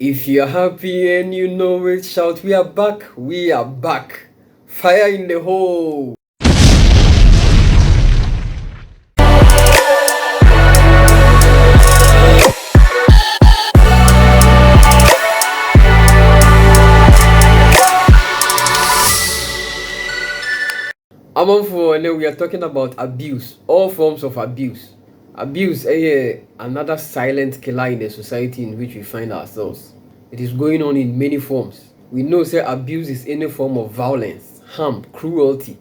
If you're happy and you know it, shout, we are back, we are back. Fire in the hole. Amonfo, and then we are talking about abuse, all forms of abuse. Abuse is another silent killer in the society in which we find ourselves. It is going on in many forms. We know say abuse is any form of violence, harm, cruelty,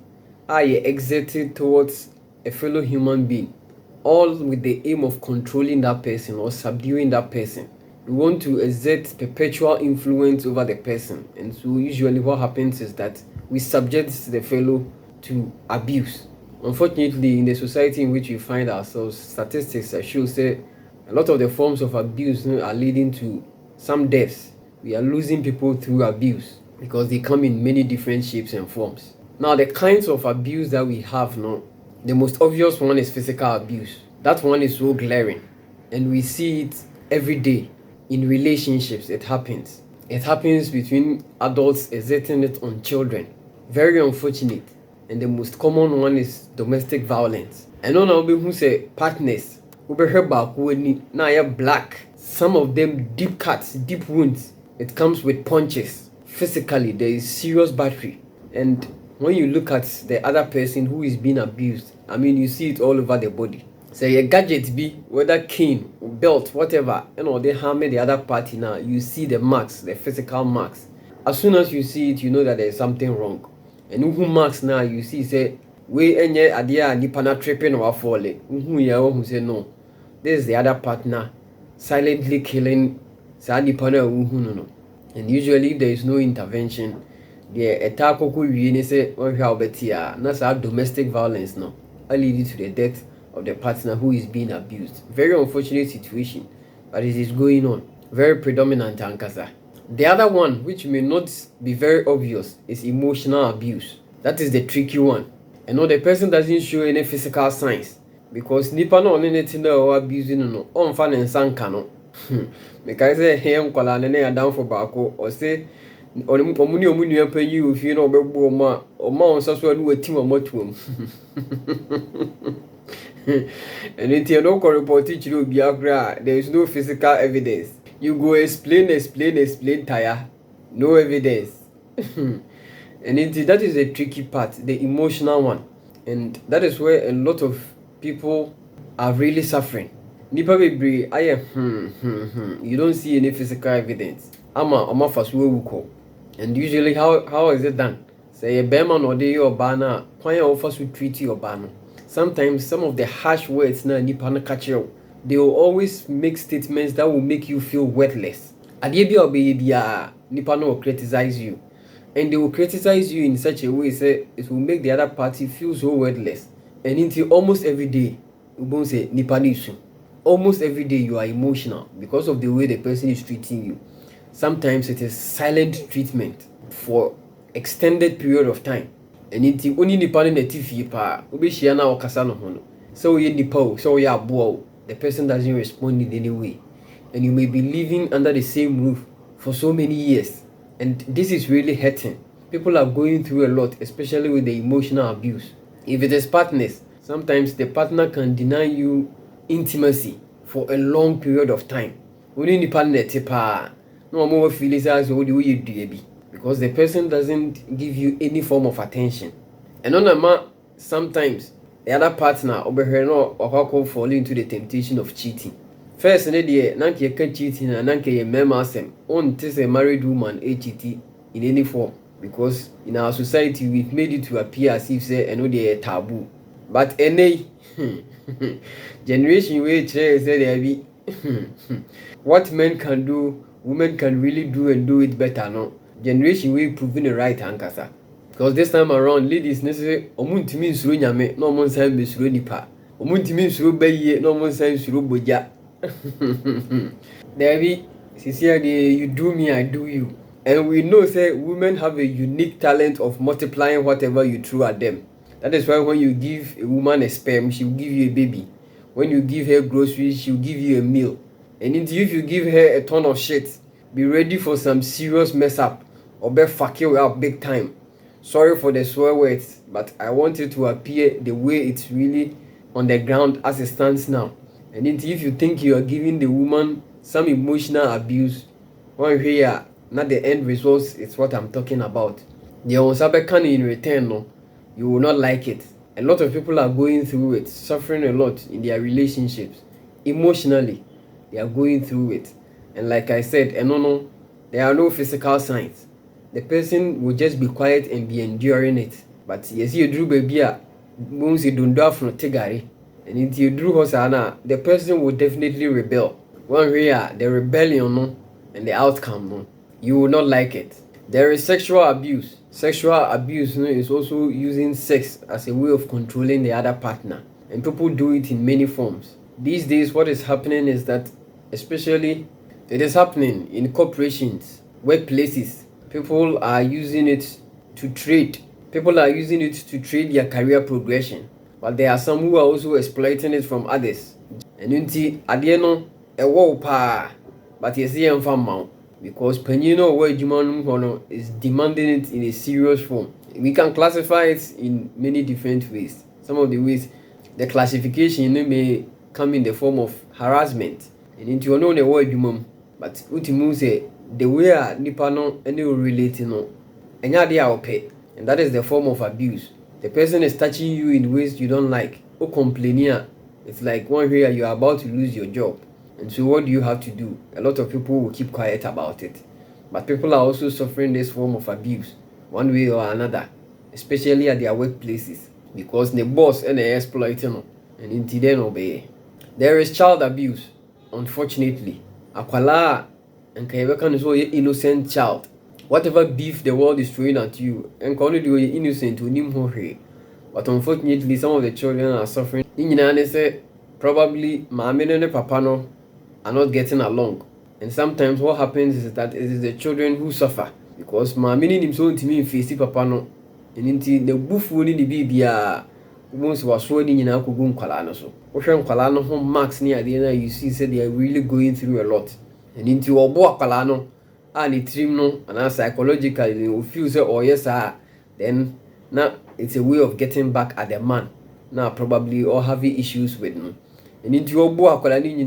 exerted towards a fellow human being, all with the aim of controlling that person or subduing that person. We want to exert perpetual influence over the person, and so usually what happens is that we subject the fellow to abuse. Unfortunately, in the society in which we find ourselves, statistics show say a lot of the forms of abuse are leading to some deaths. We are losing people through abuse because they come in many different shapes and forms. Now, the kinds of abuse that we have now, the most obvious one is physical abuse. That one is so glaring, and we see it every day in relationships. It happens. It happens between adults exerting it on children. Very unfortunate. And the most common one is domestic violence. And on our who say partners, na black. Some of them deep cuts, deep wounds. It comes with punches. Physically, there is serious battery. And when you look at the other person who is being abused, I mean, you see it all over the body. So your gadget be, whether cane, belt, whatever, they harm the other party now, you see the marks, the physical marks. As soon as you see it, you know that there is something wrong. And who marks now, you see, say, we enye adia nipa na tripping or falling. Who say no. This is the other partner silently killing sa nipa na no. And usually there is no intervention. The attack we say that's our domestic violence now. Leading to the death of the partner who is being abused. Very unfortunate situation, but it is going on. Very predominant ankasa. The other one, which may not be very obvious, is emotional abuse. That is the tricky one. And the person doesn't show any physical signs because nipa no on anything that abusing no on fan and sanka no. Because say hey nkwala ne ya down for baako or say omuni nua panyi ofie na obegbu oma on so so no watim omotuom. And it no ko report chiri obi agra, there is no physical evidence. You go explain tire, no evidence. And that is the tricky part, the emotional one. And that is where a lot of people are really suffering. Nipa bebre you don't see any physical evidence. Ama fasuwe wuko. And usually how is it done? Say a beman or day or bana, why offer to treat your bano. Sometimes some of the harsh words na nipa na catch you. They will always make statements that will make you feel worthless. Adiebi obeyebia nipa no will criticize you. And they will criticize you in such a way say it will make the other party feel so worthless. And until almost every day, you won't say nipa nisu. Almost every day you are emotional because of the way the person is treating you. Sometimes it is silent treatment for extended period of time. And until only nipa ne tifi pa obehia na okasa no ho no. So ye nipa so ye aboa, the person doesn't respond in any way. And you may be living under the same roof for so many years. And this is really hurting. People are going through a lot, especially with the emotional abuse. If it is partners, sometimes the partner can deny you intimacy for a long period of time. Only the partner no more feelings as because the person doesn't give you any form of attention. And on a man, sometimes the other partner over here no or fall into the temptation of cheating. First, nanke can cheating and nanke mema asem. On tis a married woman HT in any form. Because in our society we've made it to appear as if say a taboo. But any generation we say there be what men can do, women can really do and do it better no. Generation we proving the right ankasa. Because this time around ladies necessary omuntimi nsuro nyame no mo nsan besuro nipa. Omuntimi nsuro baye no mo nsan nsuro boja. Debbie, sincerely, you do me, I do you. And we know say women have a unique talent of multiplying whatever you throw at them. That is why when you give a woman a sperm, she will give you a baby. When you give her groceries, she will give you a meal. And if you give her a ton of shit, be ready for some serious mess up or be fuck you up big time. Sorry for the swear words, but I want it to appear the way it's really on the ground as it stands now. And if you think you are giving the woman some emotional abuse, one here, not the end results is what I'm talking about. The Onsabekani in return, no, you will not like it. A lot of people are going through it, suffering a lot in their relationships. Emotionally, they are going through it. And like I said, and no, there are no physical signs. The person will just be quiet and be enduring it. But yes, you drew baby, once you don't do from Tigari. And if you drew Hosana, the person will definitely rebel. One way, the rebellion, no, and the outcome, no, you will not like it. There is sexual abuse. Sexual abuse, no, is also using sex as a way of controlling the other partner. And people do it in many forms. These days, what is happening is that, especially, it is happening in corporations, workplaces. People are using it to trade. People are using it to trade their career progression. But there are some who are also exploiting it from others. And until at the end, a war pa, but you see, I'm because Penino where Juman is demanding it in a serious form. We can classify it in many different ways. Some of the ways, the classification may come in the form of harassment. And into your own word, Jumum, but Utimu say the way a Nipano and you relating no, and ya pay, and that is the form of abuse. The person is touching you in ways you don't like. Or complaining, it's like one here you are about to lose your job. And so what do you have to do? A lot of people will keep quiet about it. But people are also suffering this form of abuse, one way or another, especially at their workplaces, because the boss and the exploiting and until then obey. There is child abuse, unfortunately. Akwala and Kaybekan is an innocent child. Whatever beef the world is throwing at you, and calling you innocent to him. But unfortunately, some of the children are suffering. In say probably mommy and papa no are not getting along. And sometimes what happens is that it is the children who suffer. Because mommy him so to me face papa no. And into the buffo ni baby once was sweating in Alcogun Colano. So Ocean Colano home marks near the end, you see said they are really going through a lot. And into a boa Colano and it trim no and psychologically you feel say oh yes then now it's a way of getting back at the man. Now probably all having issues with no. And into your boa Colani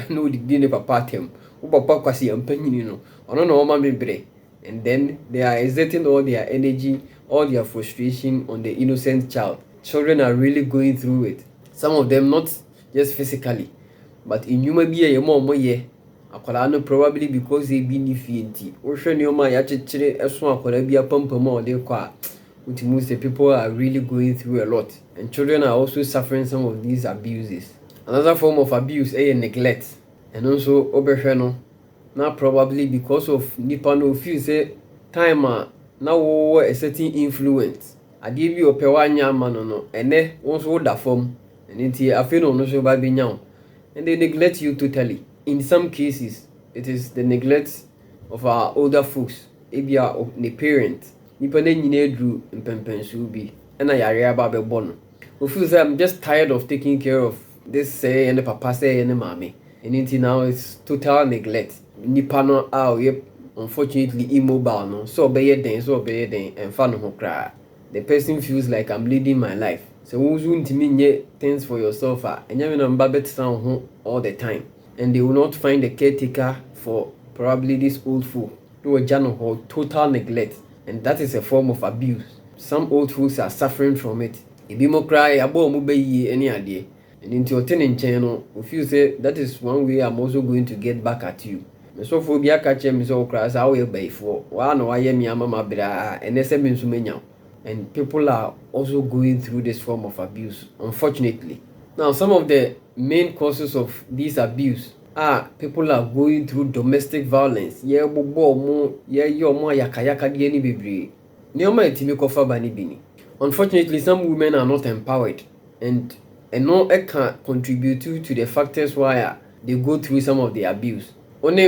no the papa tem. Papa kwasi ampanyin no. Ono no mama bre. And then they are exerting all their energy, all their frustration on the innocent child. Children are really going through it. Some of them not just physically, but in human being, akwala probably because they be nifiti. Ocean yoma yachire eswa akwala bi apampama de kwa. Ultimately, people are really going through a lot, and children are also suffering some of these abuses. Another form of abuse is neglect, and also obehweno. Now probably because of nipa no feel say time now a certain influence. Adeɛ bi ɔpɛ wanya ama no ene won so da fam enti afi no no so ba benya and they neglect you totally. In some cases it is the neglect of our older folks, ebia the parents nipa na nyina edru mpempensu bi na yare aba bɛbɔ no we feel say I'm just tired of taking care of this say and the papa say and the mommy, and enti now it's total neglect. Nipa no unfortunately immobile no so obeye den and fa no ho kra. The person feels like I'm leading my life. So who's going to mean things for yourself and you know all the time. And they will not find a caretaker for probably this old fool. Do a journal total neglect. And that is a form of abuse. Some old fools are suffering from it. If you more cry, any idea. And into your tenant channel, if you say that is one way I'm also going to get back at you. So for be a catcher, Miss Okras, I will pay for one or I am your mama bra and SM. And people are also going through this form of abuse, unfortunately. Now, some of the main causes of this abuse are people are going through domestic violence. Unfortunately, some women are not empowered, and no can contribute to the factors why they go through some of the abuse. And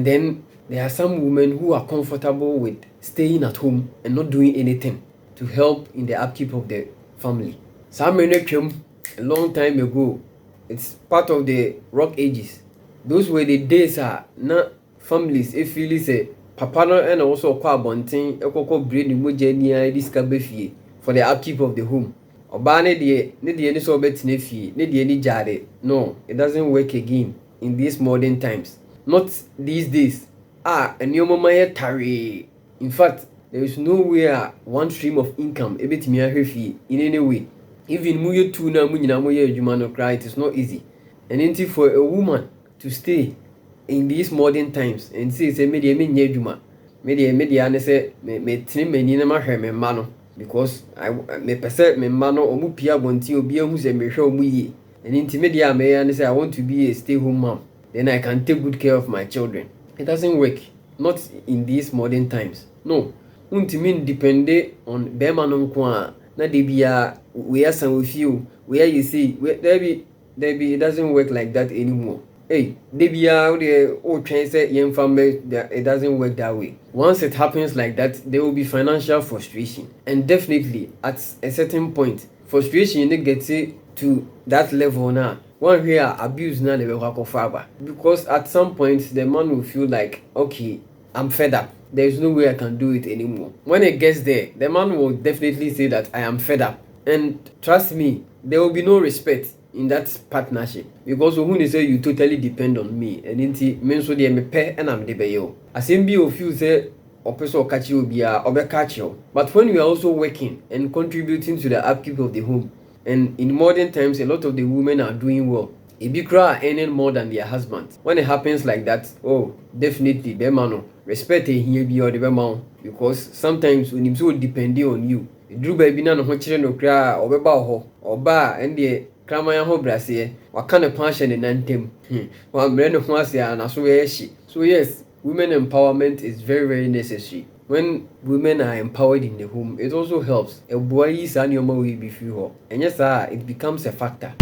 then there are some women who are comfortable with staying at home and not doing anything to help in the upkeep of the family. Some a long time ago, it's part of the rock ages. those were the days na families feel say papa no and also ɔkɔ abɔnten ɛkɔkɔ bere ne mogya ni a de sika bɛfie for the upkeep of the home. Ɔbaa ne deɛ ne sɛ ɔbɛtena fie ne deɛ ne gyaade. No, it doesn't work again in these modern times. Not these days. Nneɛma ma yɛ taree. In fact, there is no way one stream of income ebetumi ahwɛ fie in any way. Even mu yɛ two na mu nyinaa mo yɛ adwuma no cry, it is not easy. And until for a woman to stay in these modern times and say me deɛ menyɛ adwuma, me deɛ ane sɛ metene m'ani na mahwɛ me mma no, because mepɛ sɛ me mma no ɔmo pie abɔnten obi ahu sɛ mehwɛ ɔmo yie. And until me deɛ mɛyɛ ane sɛ I want to be a stay home mom, then I can take good care of my children. It doesn't work. Not in these modern times. No. Untimi depende on bema no nko a na de bia we asan ofi o, where you see there be it doesn't work like that anymore. Hey, de bia o twen say yemfa me, it doesn't work that way. Once it happens like that, there will be financial frustration, and definitely at a certain point frustration dey get to that level now. One here abuse now the work, because at some point the man will feel like, okay, I'm fed up. There is no way I can do it anymore. When it gets there, the man will definitely say that I am fed up. And trust me, there will be no respect in that partnership, because when you say you totally depend on me, and inti men so dey me pay and I'm the bayo. Asim bi of you say or person or catch you be or catch you. But when you are also working and contributing to the upkeep of the home, and in modern times, a lot of the women are doing well. Ibikra are earning more than their husbands. When it happens like that, oh, definitely, the man respect here be or the man, because sometimes when him so depending on you, drew baby na no chere no kra obeba ho oba and the kramaya ho brase waka ne passion in nantem. One brand of masia na so ye. So yes, women empowerment is very, very necessary. When women are empowered in the home, it also helps. A boy is an your be few, and yes, it becomes a factor.